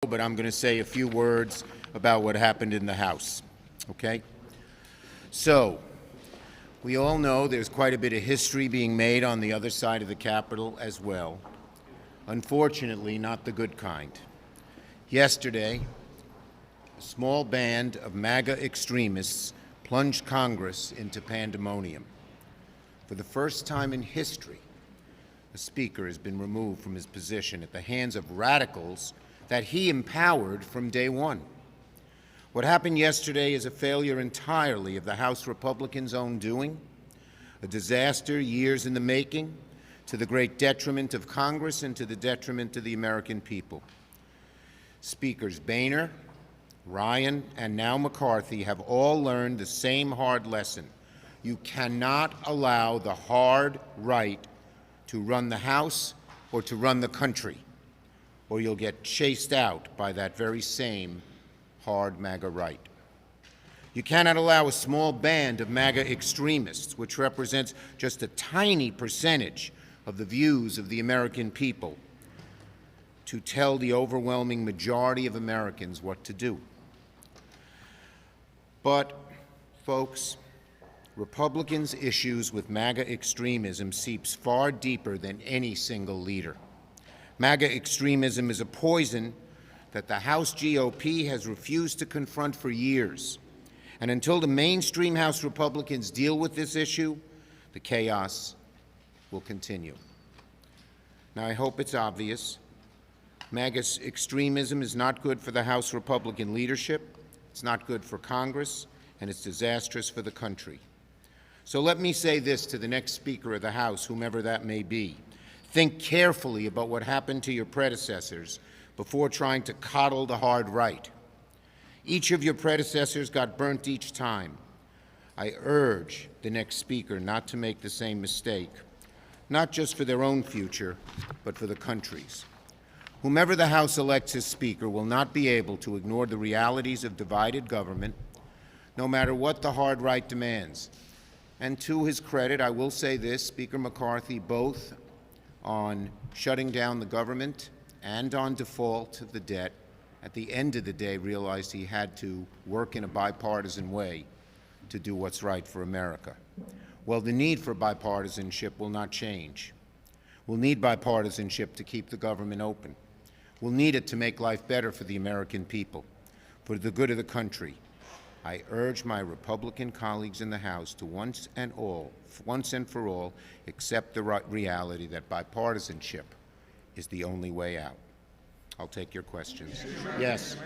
But I'm going to say a few words about what happened in the House, okay? So, we all know there's quite a bit of history being made on the other side of the Capitol as well. Unfortunately, not the good kind. Yesterday, a small band of MAGA extremists plunged Congress into pandemonium. For the first time in history, a speaker has been removed from his position at the hands of radicals that he empowered from day one. What happened yesterday is a failure entirely of the House Republicans' own doing, a disaster years in the making, to the great detriment of Congress and to the detriment of the American people. Speakers Boehner, Ryan, and now McCarthy have all learned the same hard lesson. You cannot allow the hard right to run the House or to run the country, or you'll get chased out by that very same hard MAGA right. You cannot allow a small band of MAGA extremists, which represents just a tiny percentage of the views of the American people, to tell the overwhelming majority of Americans what to do. But, folks, Republicans' issues with MAGA extremism seeps far deeper than any single leader. MAGA extremism is a poison that the House GOP has refused to confront for years. And until the mainstream House Republicans deal with this issue, the chaos will continue. Now, I hope it's obvious. MAGA extremism is not good for the House Republican leadership, it's not good for Congress, and it's disastrous for the country. So let me say this to the next Speaker of the House, whomever that may be. Think carefully about what happened to your predecessors before trying to coddle the hard right. Each of your predecessors got burnt each time. I urge the next Speaker not to make the same mistake, not just for their own future, but for the country's. Whomever the House elects as Speaker will not be able to ignore the realities of divided government, no matter what the hard right demands. And to his credit, I will say this, Speaker McCarthy, both on shutting down the government and on default of the debt, at the end of the day realized he had to work in a bipartisan way to do what's right for America. Well, the need for bipartisanship will not change. We'll need bipartisanship to keep the government open. We'll need it to make life better for the American people, for the good of the country. I urge my Republican colleagues in the House to once and for all, accept the reality that bipartisanship is the only way out. I'll take your questions. Yes.